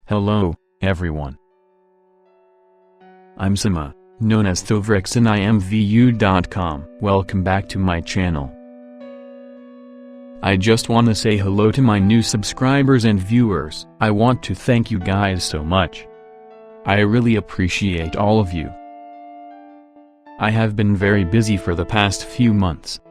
Hello, everyone. I'm Sima, known as Thovrix and Imvu.com. Welcome back to my channel. I just want to say hello to my new subscribers and viewers. I want to thank you guys so much. I really appreciate all of you. I have been very busy for the past few months,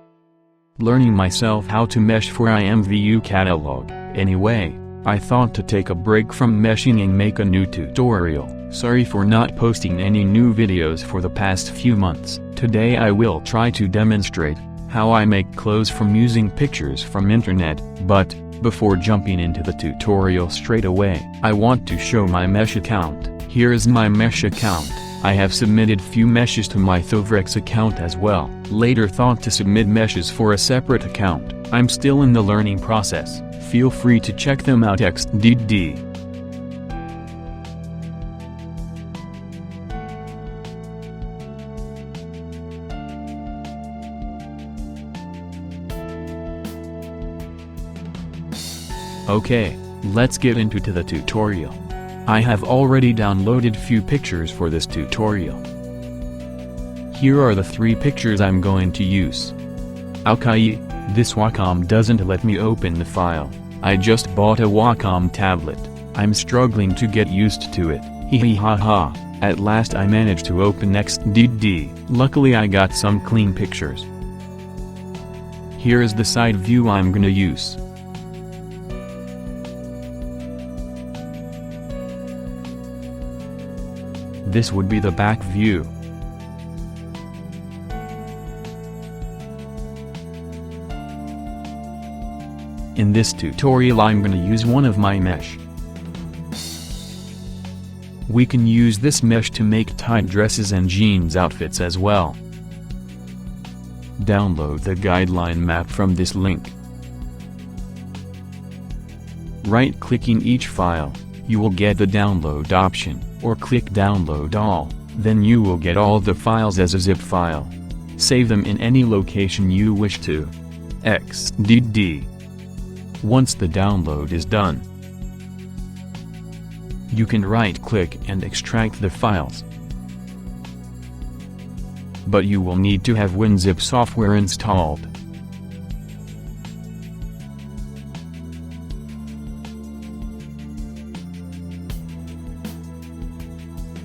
learning myself how to mesh for Imvu catalog. Anyway, I thought to take a break from meshing and make a new tutorial. Sorry for not posting any new videos for the past few months. Today I will try to demonstrate how I make clothes from using pictures from internet, but before jumping into the tutorial straight away, I want to show my mesh account. Here is my mesh account. I have submitted few meshes to my Thovrix account as well. Later thought to submit meshes for a separate account. I'm still in the learning process. Feel free to check them out xdd. Okay, let's get into the tutorial. I have already downloaded few pictures for this tutorial. Here are the 3 pictures I'm going to use. Okay, this Wacom doesn't let me open the file. I just bought a Wacom tablet. I'm struggling to get used to it. Hee ha ha. At last I managed to open xdd. Luckily I got some clean pictures. Here is the side view I'm gonna use. This would be the back view. In this tutorial I'm gonna use one of my mesh. We can use this mesh to make tight dresses and jeans outfits as well. Download the guideline map from this link. Right-clicking each file, you will get the download option, or click download all, then you will get all the files as a zip file. Save them in any location you wish to. xdd. Once the download is done, you can right-click and extract the files. But you will need to have WinZip software installed.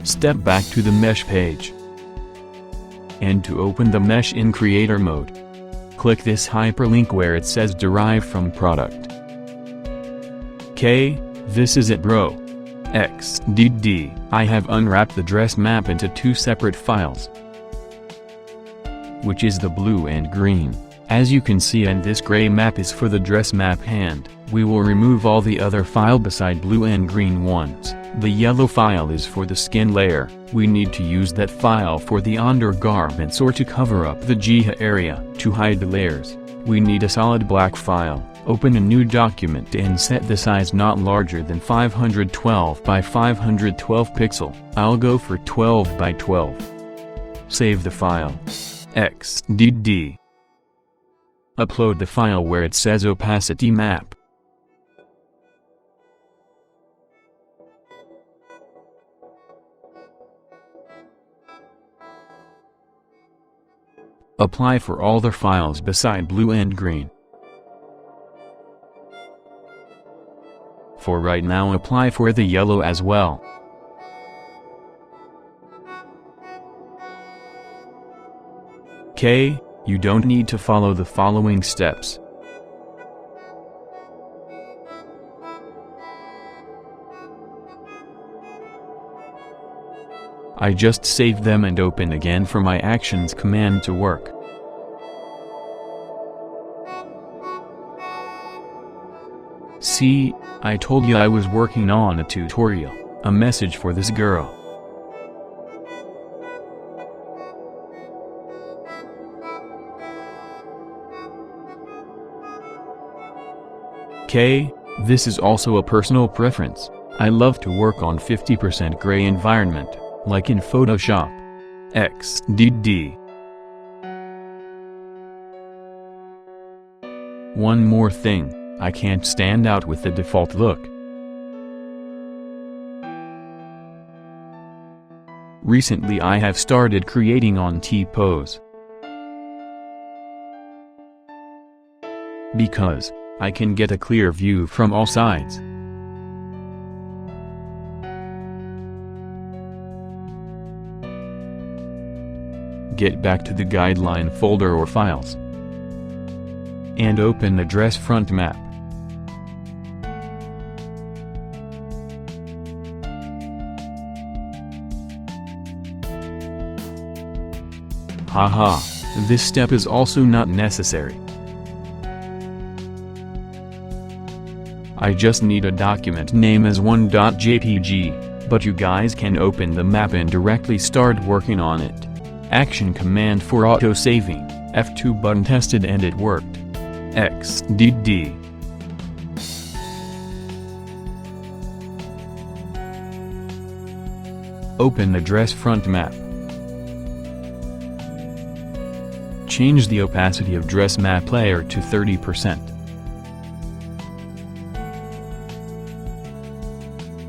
Step back to the mesh page. And to open the mesh in creator mode, click this hyperlink where it says derive from product. Okay, this is it bro. xdd. I have unwrapped the dress map into 2 separate files, which is the blue and green. As you can see, and this gray map is for the dress map, and we will remove all the other file beside blue and green ones. The yellow file is for the skin layer. We need to use that file for the undergarments or to cover up the jihad area. To hide the layers, we need a solid black file. Open a new document and set the size not larger than 512 by 512 pixel. I'll go for 12 by 12. Save the file. xdd. Upload the file where it says opacity map. Apply for all the files beside blue and green. For right now apply for the yellow as well. Okay, you don't need to follow the following steps. I just saved them and open again for my actions command to work. See, I told you I was working on a tutorial. A message for this girl. Okay, this is also a personal preference. I love to work on 50% gray environment, like in Photoshop. xdd. One more thing, I can't stand out with the default look. Recently I have started creating on T-pose. Because I can get a clear view from all sides. Get back to the guideline folder or files. And open the dress front map. Haha, this step is also not necessary. I just need a document name as one.jpg, but you guys can open the map and directly start working on it. Action command for auto-saving, F2 button tested and it worked. XDD. Open the dress front map. Change the opacity of dress map layer to 30%.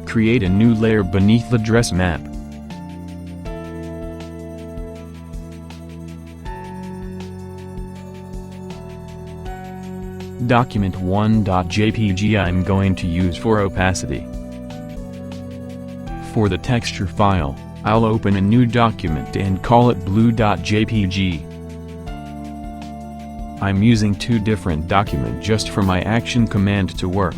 Create a new layer beneath the dress map. Document 1.jpg I'm going to use for opacity. For the texture file, I'll open a new document and call it blue.jpg. I'm using two different documents just for my action command to work.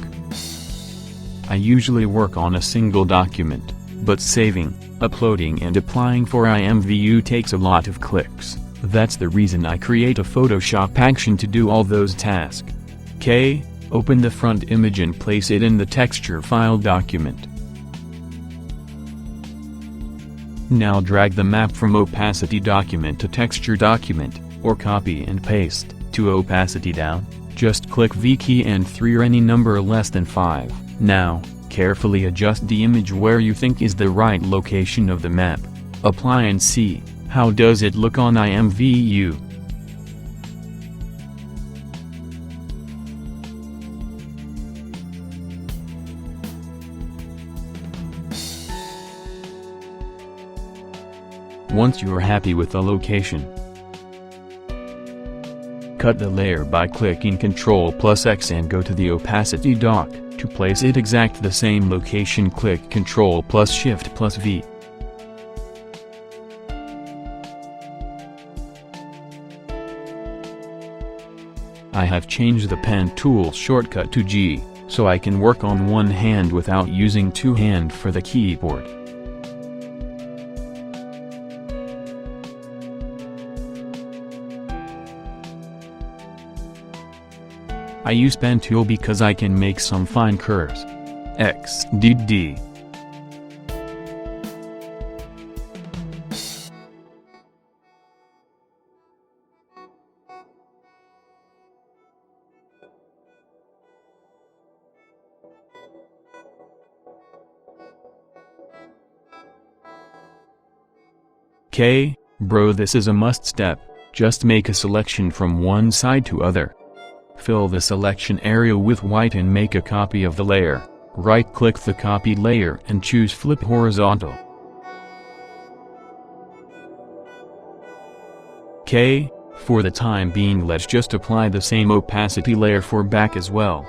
I usually work on a single document, but saving, uploading and applying for Imvu takes a lot of clicks. That's the reason I create a Photoshop action to do all those tasks. K, open the front image and place it in the texture file document. Now drag the map from opacity document to texture document, or copy and paste. To opacity down, just click V key and 3 or any number less than 5. Now, carefully adjust the image where you think is the right location of the map. Apply and see, how does it look on Imvu? Once you are happy with the location, cut the layer by clicking Ctrl+X and go to the opacity dock. To place it exact the same location, click Ctrl+Shift+V. I have changed the pen tool shortcut to G, so I can work on one hand without using two hands for the keyboard. I use pen tool because I can make some fine curves. XDD. K, bro, this is a must step. Just make a selection from one side to other. Fill the selection area with white and make a copy of the layer. Right-click the copied layer and choose Flip Horizontal. K, for the time being let's just apply the same opacity layer for back as well.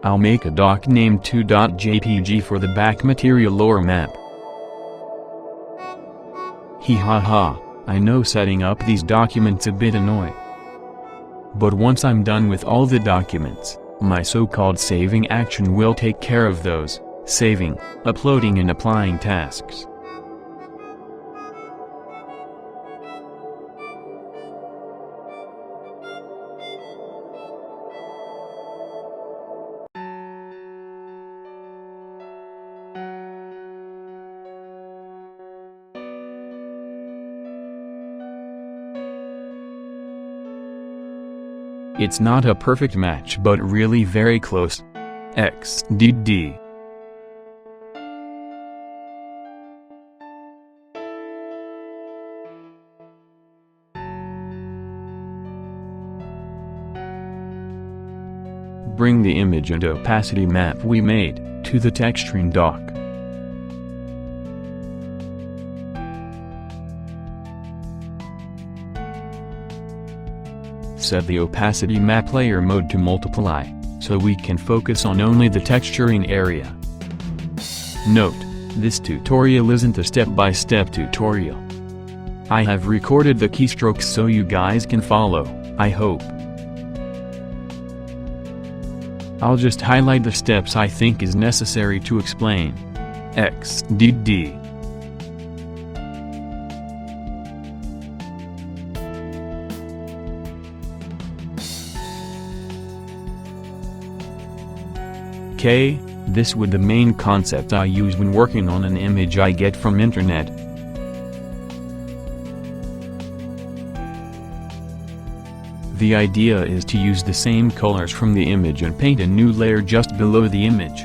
I'll make a doc named 2.jpg for the back material lower map. Haha. I know setting up these documents a bit annoying. But once I'm done with all the documents, my so-called saving action will take care of those, saving, uploading and applying tasks. It's not a perfect match but really very close. XDD. Bring the image and opacity map we made to to the texturing dock. Set the opacity map layer mode to multiply, so we can focus on only the texturing area. Note, this tutorial isn't a step-by-step tutorial. I have recorded the keystrokes so you guys can follow, I hope. I'll just highlight the steps I think is necessary to explain. XDD. K. This would the main concept I use when working on an image I get from internet. The idea is to use the same colors from the image and paint a new layer just below the image.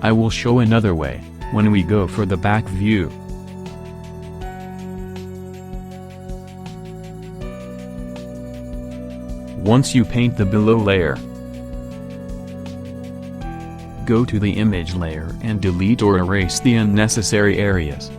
I will show another way, when we go for the back view. Once you paint the below layer, go to the image layer and delete or erase the unnecessary areas.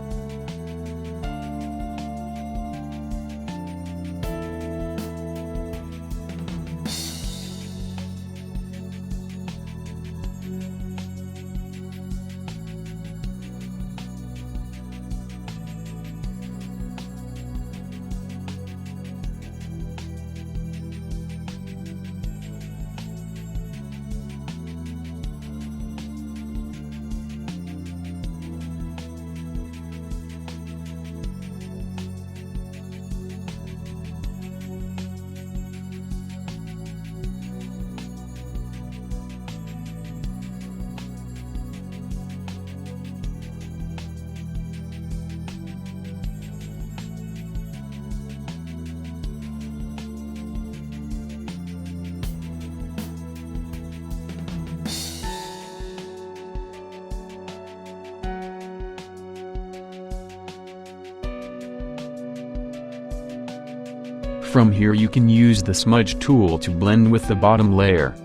From here you can use the smudge tool to blend with the bottom layer.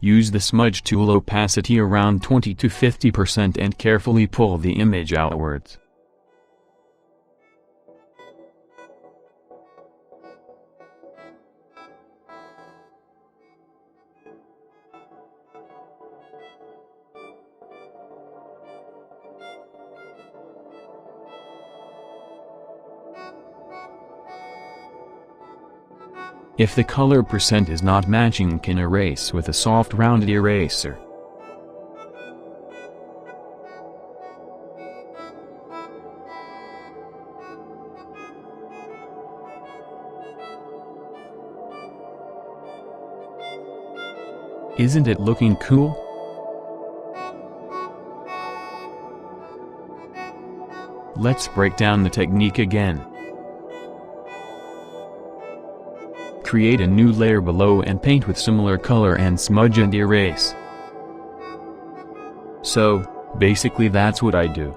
Use the smudge tool opacity around 20 to 50% and carefully pull the image outwards. If the color percent is not matching, can erase with a soft rounded eraser. Isn't it looking cool? Let's break down the technique again. Create a new layer below and paint with similar color and smudge and erase. So, basically that's what I do.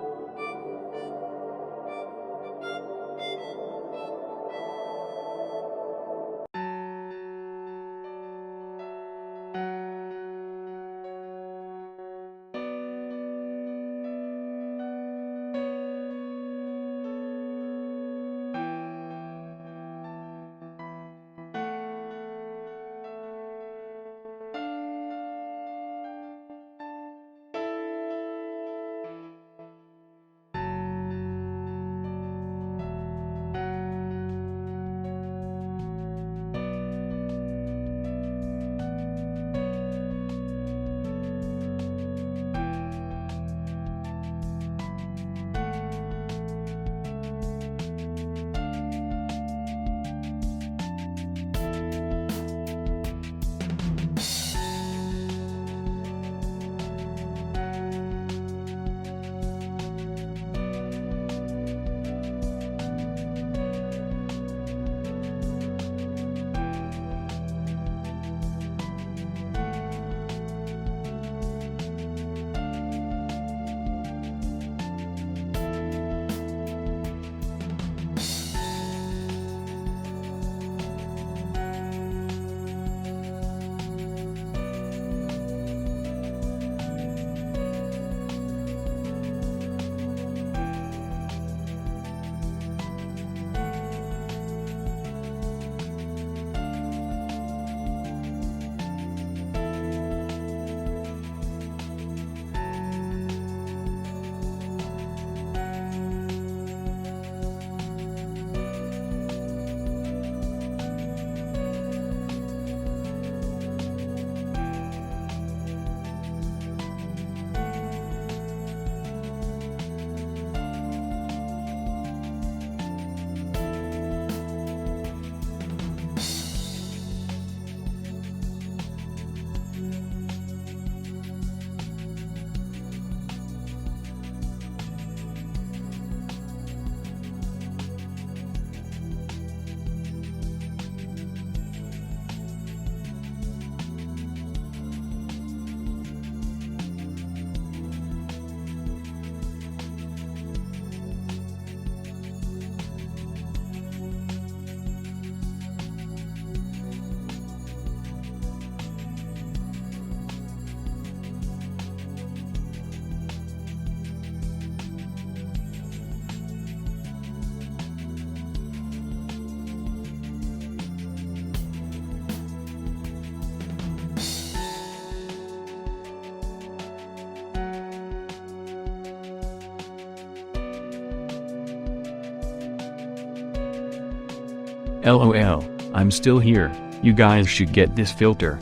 LOL, I'm still here, you guys should get this filter.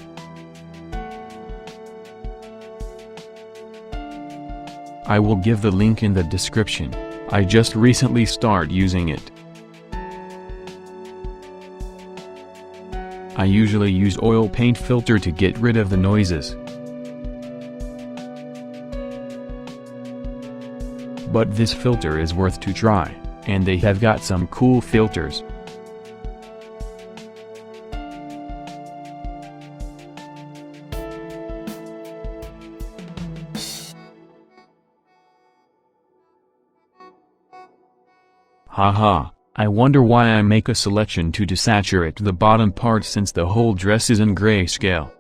I will give the link in the description. I just recently started using it. I usually use oil paint filter to get rid of the noises. But this filter is worth to try, and they have got some cool filters. Haha, I wonder why I make a selection to desaturate the bottom part since the whole dress is in grayscale.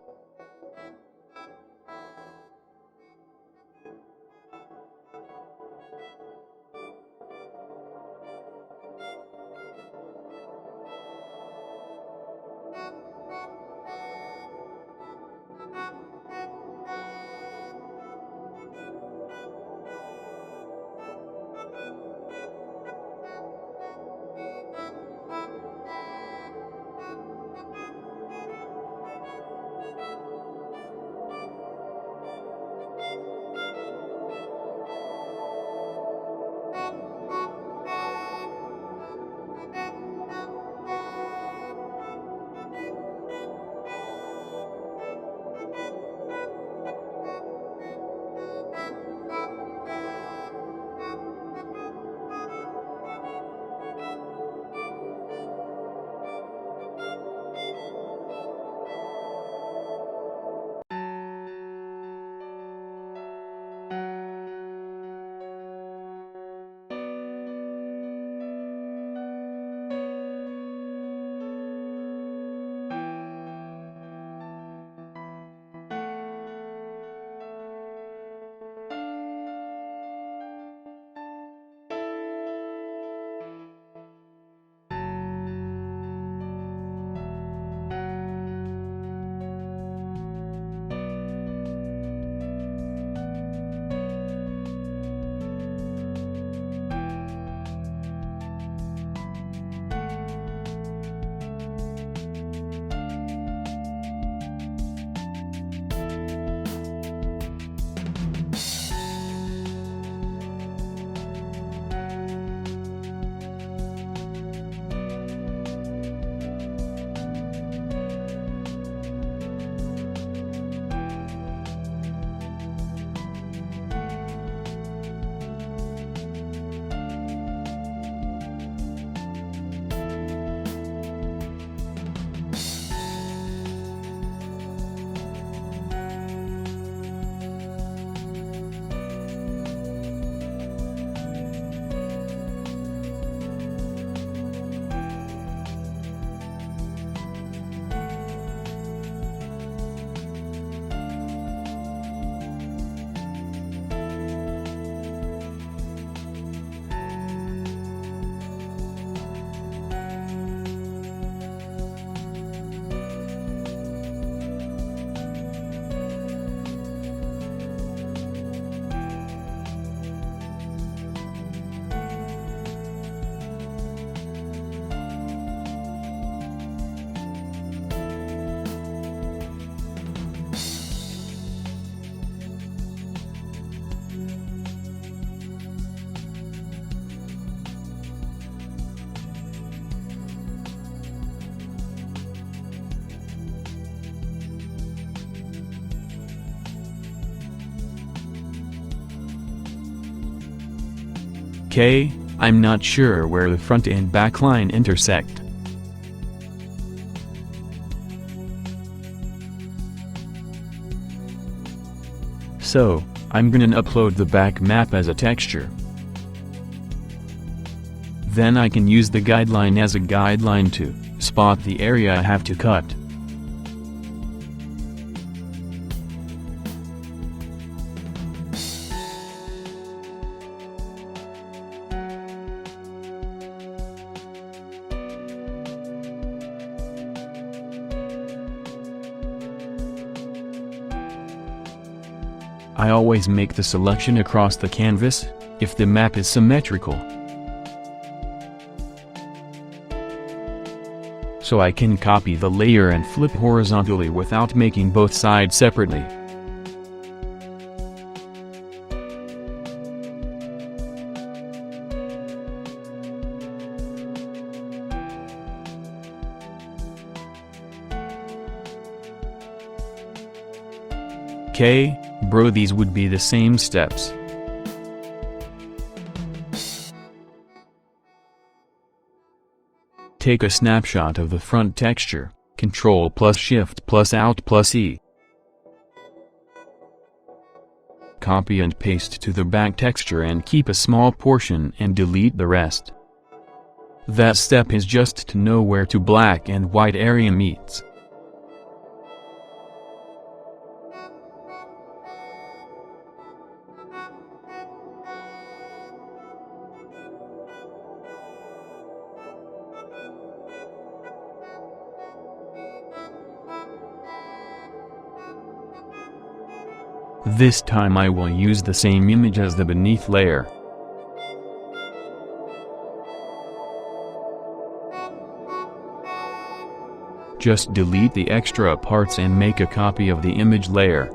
Okay, I'm not sure where the front and back line intersect. So, I'm gonna upload the back map as a texture. Then I can use the guideline as a guideline to spot the area I have to cut. I always make the selection across the canvas, if the map is symmetrical. so I can copy the layer and flip horizontally without making both sides separately. Okay, bro, these would be the same steps. Take a snapshot of the front texture, Ctrl plus Shift plus Alt plus E. Copy and paste to the back texture and keep a small portion and delete the rest. That step is just to know where the black and white area meets. This time I will use the same image as the beneath layer. Just delete the extra parts and make a copy of the image layer.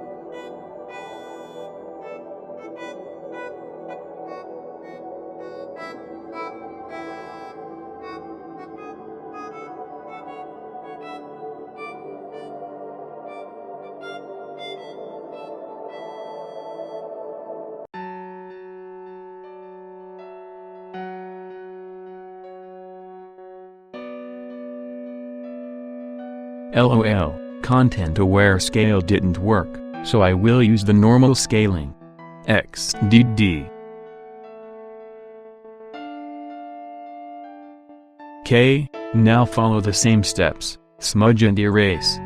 LOL, content-aware scale didn't work, so I will use the normal scaling. XDD. Okay, now follow the same steps, smudge and erase.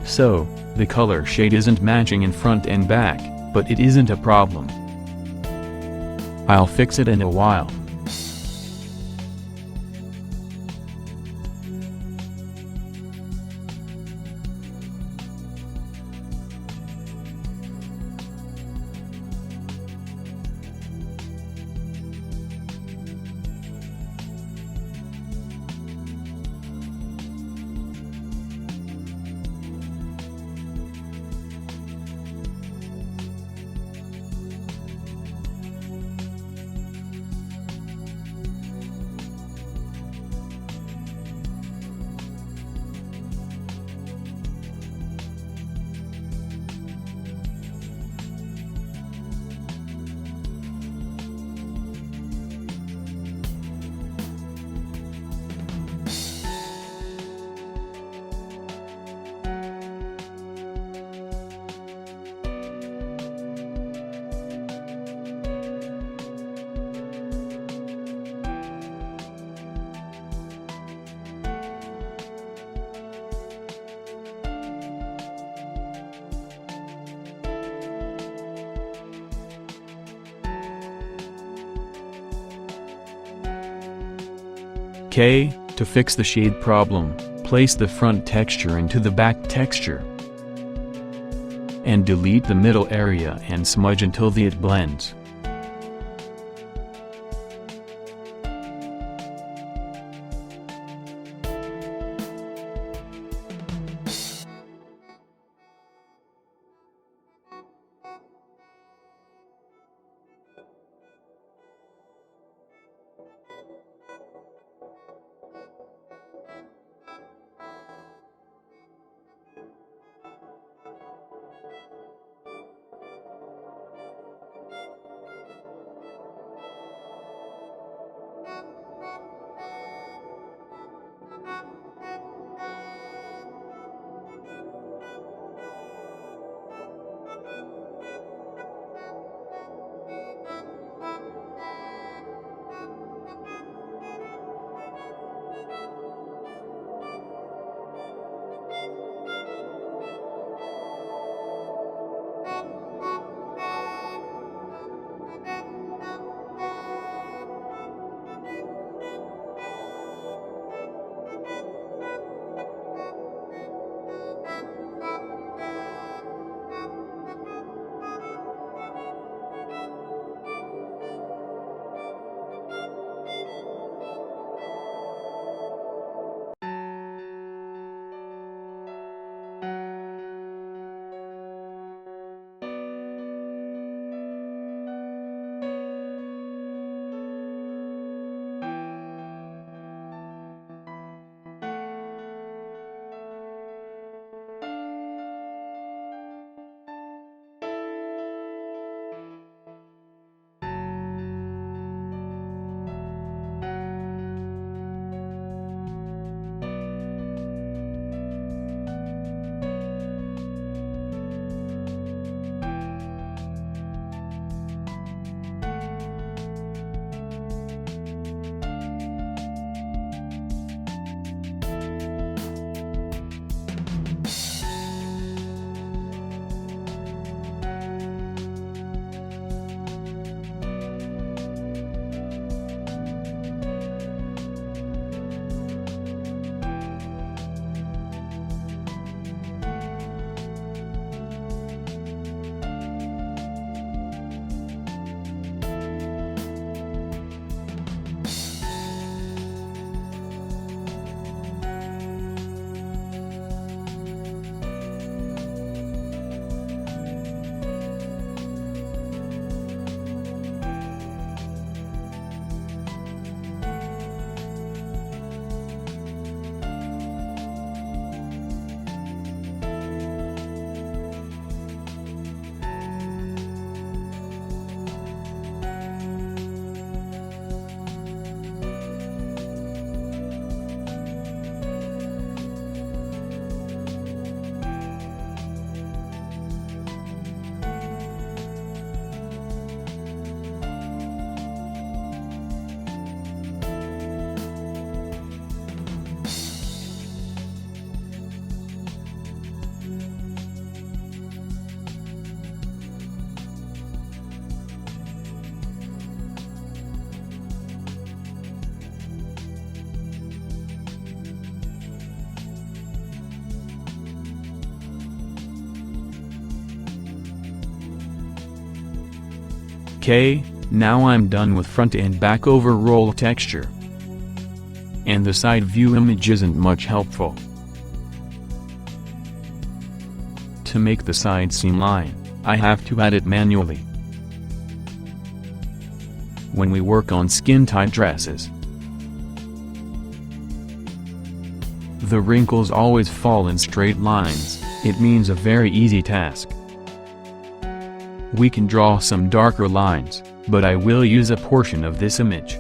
So, the color shade isn't matching in front and back, but it isn't a problem. I'll fix it in a while. Okay, to fix the shade problem, place the front texture into the back texture. and delete the middle area and smudge until it blends. Okay, now I'm done with front and back overroll texture. And the side view image isn't much helpful. To make the side seam line, I have to add it manually. When we work on skin-tight dresses, the wrinkles always fall in straight lines. It means a very easy task. We can draw some darker lines, but I will use a portion of this image.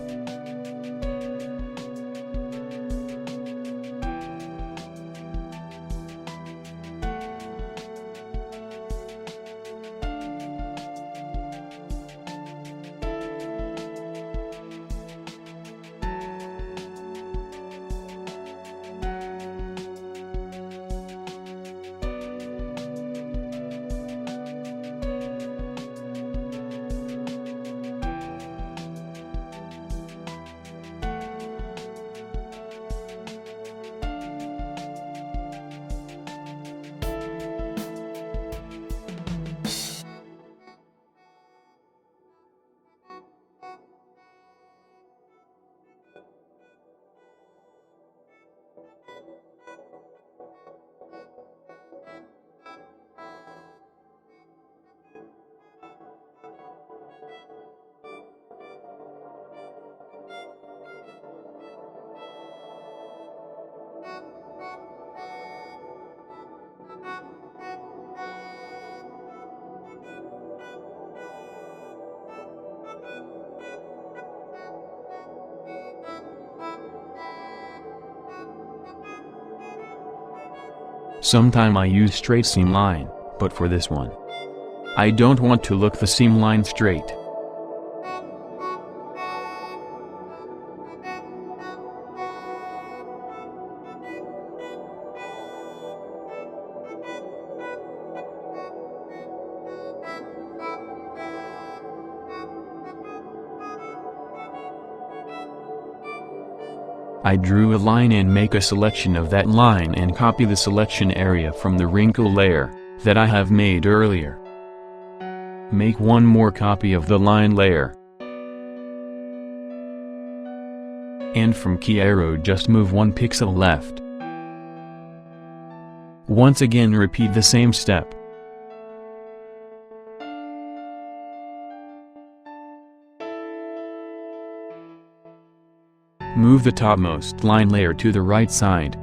Sometime I use straight seam line, but for this one, I don't want to look the seam line straight. I drew a line and make a selection of that line and copy the selection area from the wrinkle layer that I have made earlier. Make one more copy of the line layer. And from key arrow just move 1 pixel left. Once again repeat the same step. Move the topmost line layer to the right side.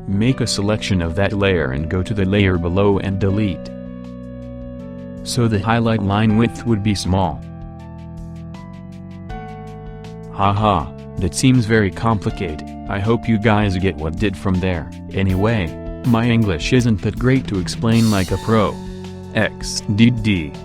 Make a selection of that layer and go to the layer below and delete. So the highlight line width would be small. Haha, that seems very complicated. I hope you guys get what did from there. Anyway, my English isn't that great to explain like a pro. XDD.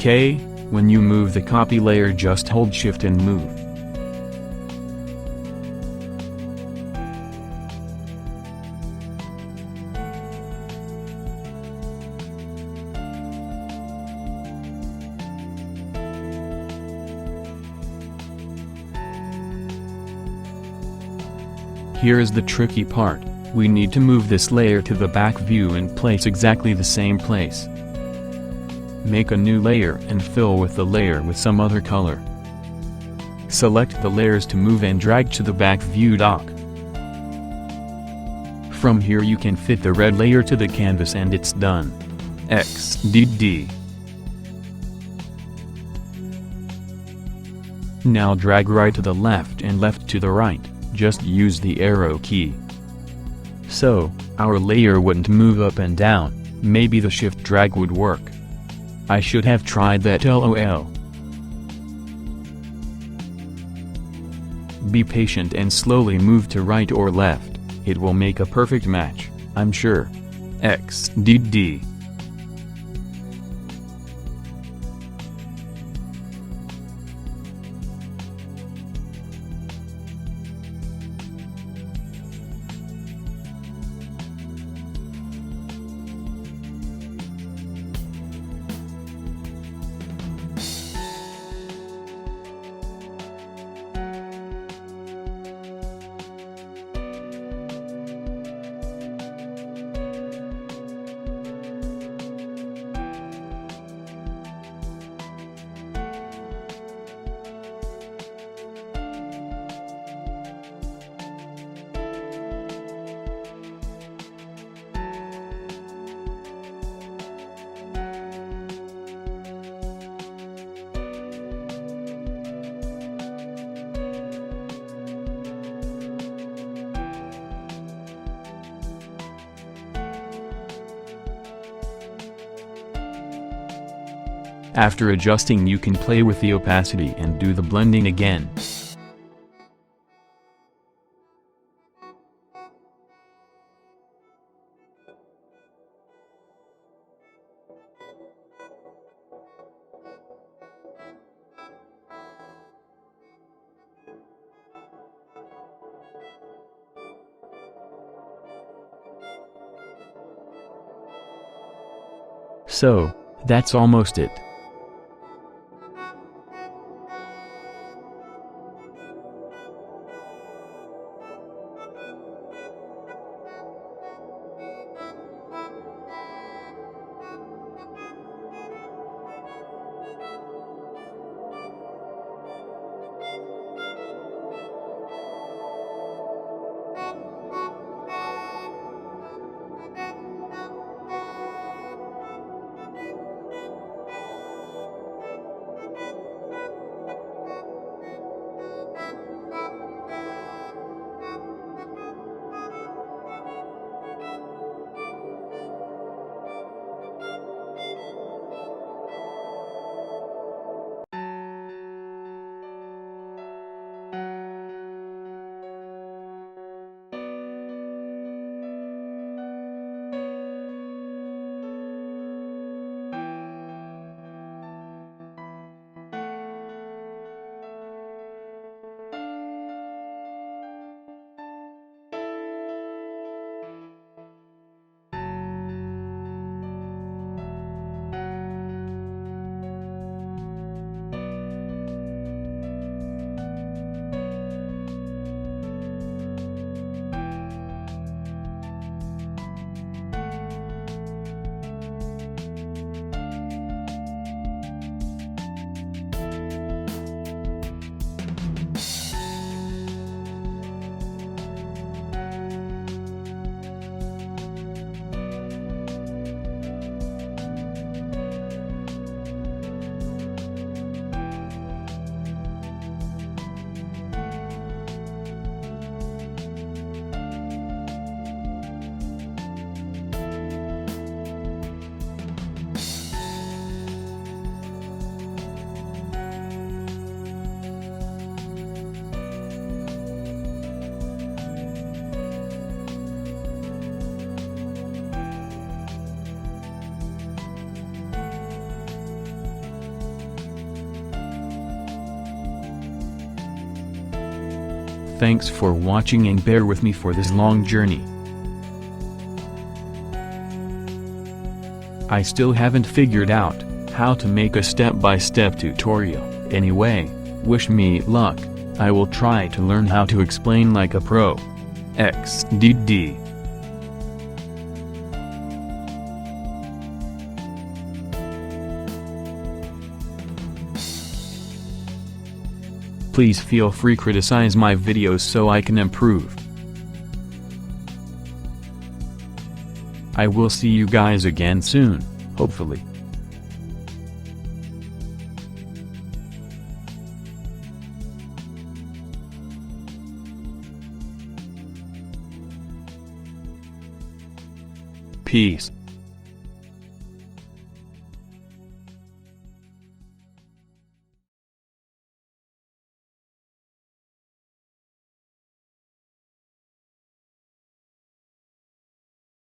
K, when you move the copy layer just hold shift and move. Here is the tricky part, we need to move this layer to the back view and place exactly the same place. Make a new layer and fill with the layer with some other color. Select the layers to move and drag to the back view dock. From here you can fit the red layer to the canvas and it's done. XDD. Now drag right to the left and left to the right, just use the arrow key. So, our layer wouldn't move up and down, maybe the shift drag would work. I should have tried that LOL. Be patient and slowly move to right or left, it will make a perfect match, I'm sure. XDD. After adjusting you can play with the opacity and do the blending again. So, that's almost it. Thanks for watching and bear with me for this long journey. I still haven't figured out how to make a step-by-step tutorial. Anyway, wish me luck. I will try to learn how to explain like a pro. XDD. Please feel free to criticize my videos so I can improve. I will see you guys again soon, hopefully. Peace.